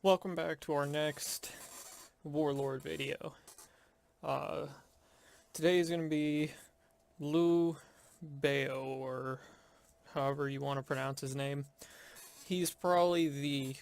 Welcome back to our next Warlord video. Uh, Today is going to be Lu Biao, or however you want to pronounce his name. He's probably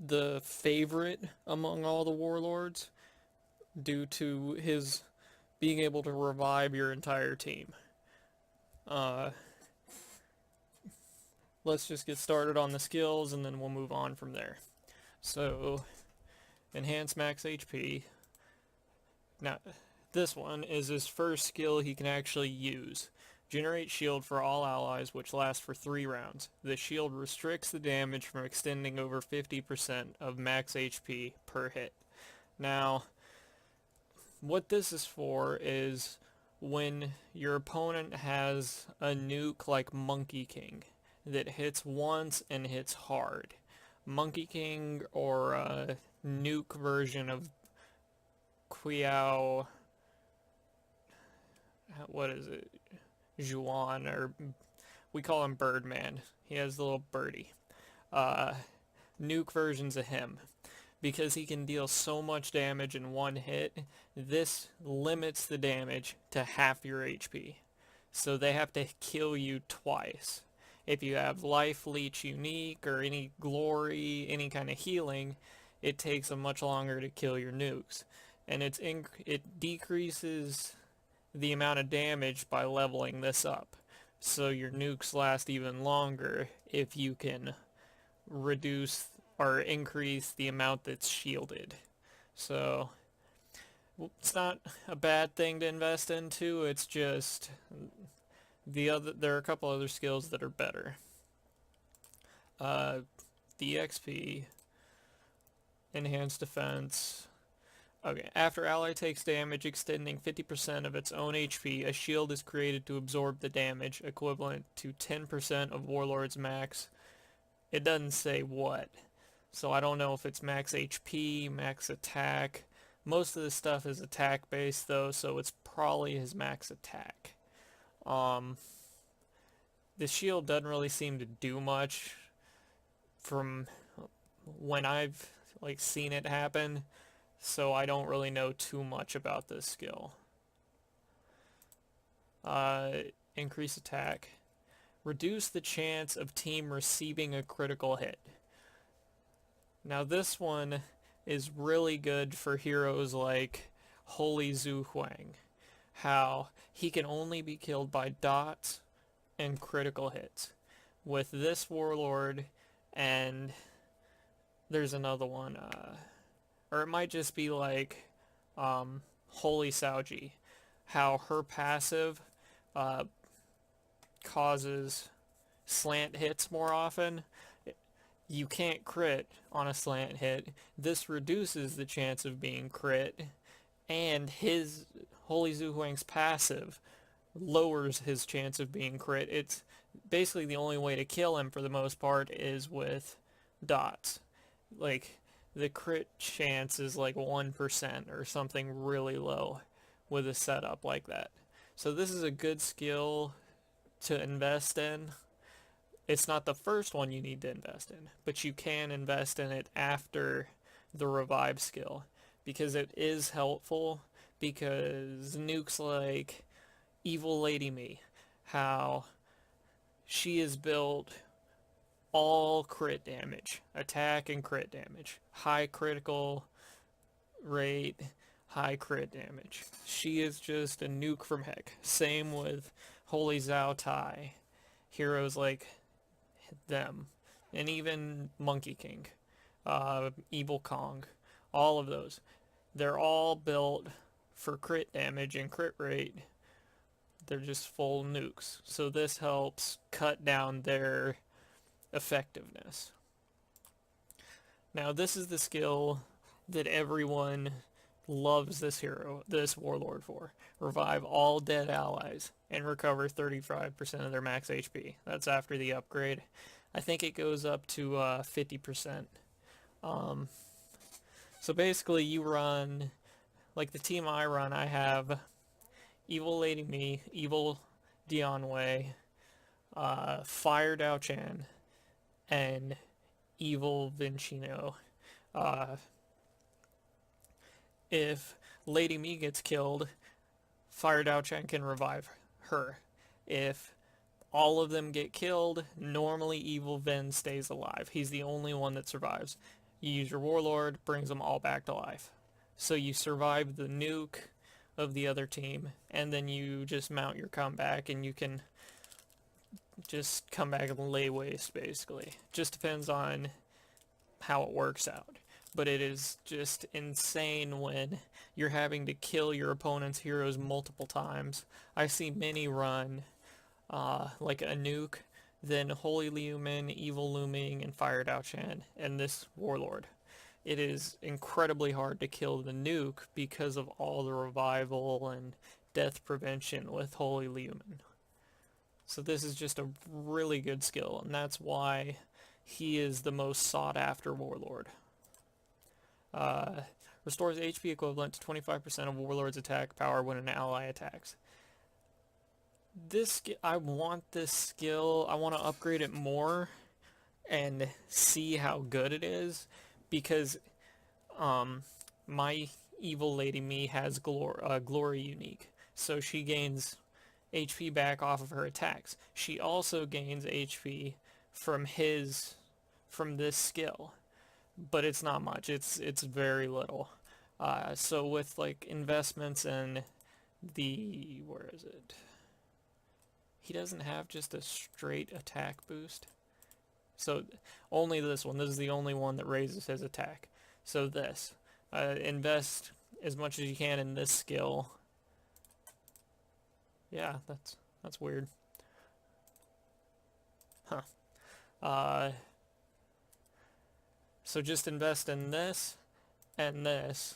the favorite among all the warlords due to his being able to revive your entire team. Uh, let's just get started on the skills and then we'll move on from there. So, enhance max HP. Now, this one is his first skill he can actually use. Generate shield for all allies, which lasts for 3 rounds. The shield restricts the damage from extending over 50% of max HP per hit. Now, what this is for is when your opponent has a nuke like Monkey King that hits once and hits hard. Monkey King, or a nuke version of Qiao, what is it, Juan, or we call him Birdman. He has the little birdie. Nuke versions of him. Because he can deal so much damage in one hit, this limits the damage to half your HP. So they have to kill you twice. If you have Life Leech Unique or any glory, any kind of healing, it takes them much longer to kill your nukes. And it decreases the amount of damage by leveling this up. So your nukes last even longer if you can reduce or increase the amount that's shielded. So it's not a bad thing to invest into, it's just there are a couple other skills that are better. The XP, enhanced defense. Okay, after ally takes damage extending 50% of its own HP, a shield is created to absorb the damage, equivalent to 10% of Warlord's max. It doesn't say what, so I don't know if it's max HP, max attack. Most of this stuff is attack based though, so it's probably his max attack. The shield doesn't really seem to do much from when I've seen it happen, so I don't really know too much about this skill. Increase attack. Reduce the chance of team receiving a critical hit. Now this one is really good for heroes like Holy Zhu Huang. How he can only be killed by dots and critical hits. With this warlord, and there's another one, or it might just be like Holy Saoji, how her passive causes slant hits more often. You can't crit on a slant hit. This reduces the chance of being crit, and his Holy Zhu Huang's passive lowers his chance of being crit. It's basically the only way to kill him for the most part is with dots. Like, the crit chance is like 1% or something really low with a setup like that. So this is a good skill to invest in. It's not the first one you need to invest in, but you can invest in it after the revive skill, because it is helpful, because nukes like Evil Lady Me, how she is built all crit damage, attack and crit damage, high critical rate, high crit damage. She is just a nuke from heck. Same with Holy Zhao Tai, heroes like them, and even Monkey King, Evil Kong, all of those. They're all built for crit damage and crit rate. They're just full nukes. So this helps cut down their effectiveness. Now this is the skill that everyone loves this warlord for. Revive all dead allies and recover 35% of their max HP. That's after the upgrade. I think it goes up to 50%. So basically you run, like the team I run, I have Evil Lady Me, Evil Dian Wei, Fire Dao Chan, and evil Vincino. Uh, if Lady Me gets killed, Fire Dao Chen can revive her. If all of them get killed, normally evil Vin stays alive. He's the only one that survives. You use your Warlord, brings them all back to life. So you survive the nuke of the other team, and then you just mount your comeback, and you can just come back and lay waste, basically. Just depends on how it works out. But it is just insane when you're having to kill your opponent's heroes multiple times. I see many run like a nuke, then Holy Lumen, Evil Looming, and Fire Dao Chen, and this Warlord. It is incredibly hard to kill the nuke because of all the revival and death prevention with Holy Lumen. So this is just a really good skill, and that's why he is the most sought after Warlord. Restores HP equivalent to 25% of Warlord's attack power when an ally attacks. I want this skill. I want to upgrade it more and see how good it is, because my evil Lady Me has glory unique, so she gains HP back off of her attacks. She also gains HP from this skill, but it's not much. It's very little. So with like investments in where is it? He doesn't have just a straight attack boost. So only this one. This is the only one that raises his attack. So this. Invest as much as you can in this skill. Yeah, that's weird. Huh. So just invest in this, and this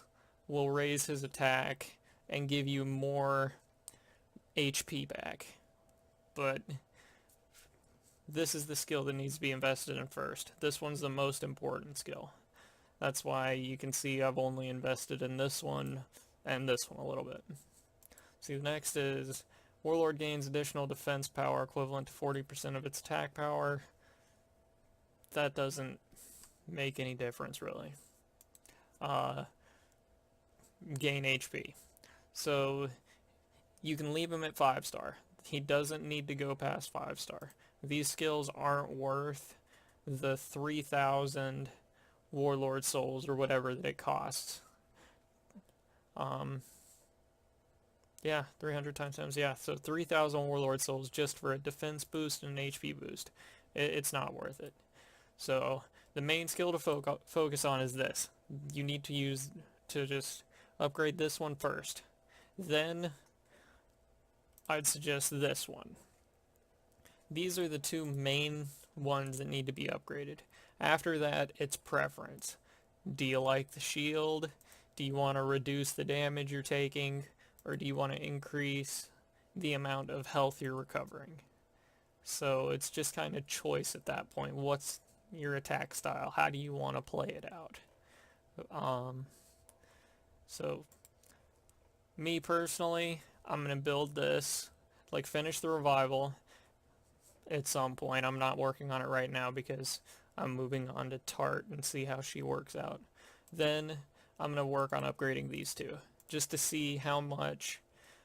will raise his attack and give you more HP back. But this is the skill that needs to be invested in first. This one's the most important skill. That's why you can see I've only invested in this one and this one a little bit. See, the next is Warlord gains additional defense power equivalent to 40% of its attack power. That doesn't make any difference, really. Gain HP. So you can leave him at 5-star. He doesn't need to go past 5-star. These skills aren't worth the 3,000 Warlord souls or whatever that it costs. Yeah, 300 times, yeah. So 3,000 Warlord souls just for a defense boost and an HP boost. It's not worth it. So the main skill to focus on is this. You need to just upgrade this one first. Then I'd suggest this one. These are the two main ones that need to be upgraded. After that, it's preference. Do you like the shield? Do you want to reduce the damage you're taking? Or do you want to increase the amount of health you're recovering? So it's just kind of choice at that point. What's your attack style? How do you want to play it out? So me personally, I'm going to build this, like finish the revival at some point. I'm not working on it right now because I'm moving on to Tart and see how she works out. Then I'm going to work on upgrading these two, just to see how much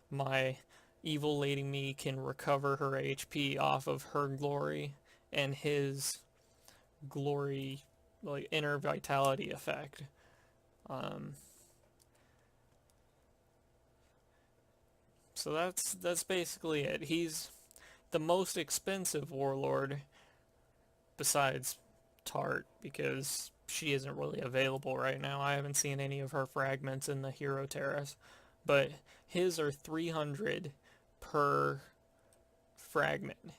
my evil Lady Me can recover her HP off of her glory and his glory, like inner vitality effect. So that's basically it. He's the most expensive Warlord besides Tart, because she isn't really available right now. I haven't seen any of her fragments in the Hero Terrace, but his are 300 per fragment,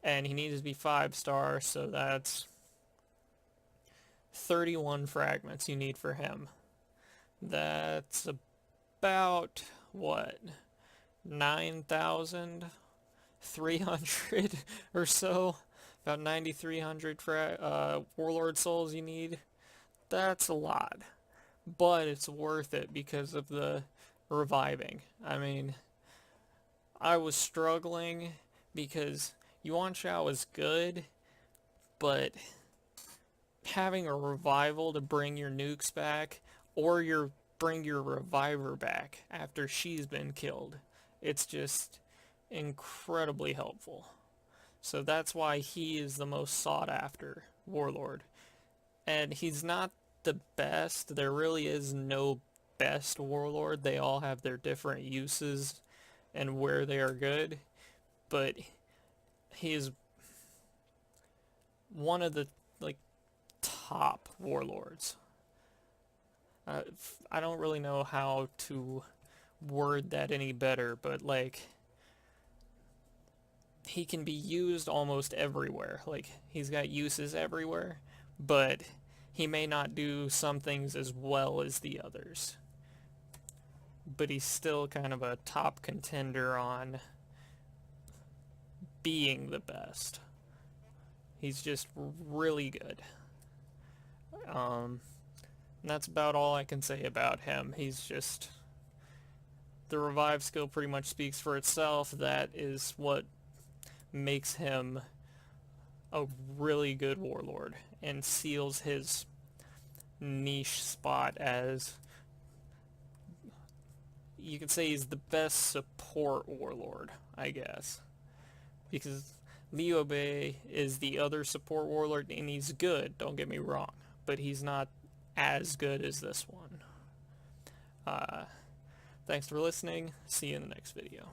and he needs to be 5-star, so that's 31 fragments you need for him. That's about, what, 9,300 or so? About 9,300 Warlord souls you need. That's a lot. But it's worth it because of the reviving. I mean, I was struggling because Yuan Shao is good, but having a revival to bring your nukes back, or bring your reviver back after she's been killed. It's just incredibly helpful. So that's why he is the most sought after Warlord. And he's not the best. There really is no best Warlord. They all have their different uses and where they are good. But he is one of the like top Warlords. I don't really know how to word that any better, but like he can be used almost everywhere. Like he's got uses everywhere, but he may not do some things as well as the others. But he's still kind of a top contender on being the best. He's just really good. And that's about all I can say about him. He's just... the revive skill pretty much speaks for itself. That is what makes him a really good Warlord and seals his niche spot as... you could say he's the best support Warlord, I guess. Because Liu Bei is the other support Warlord, and he's good, don't get me wrong. But he's not as good as this one. Thanks for listening. See you in the next video.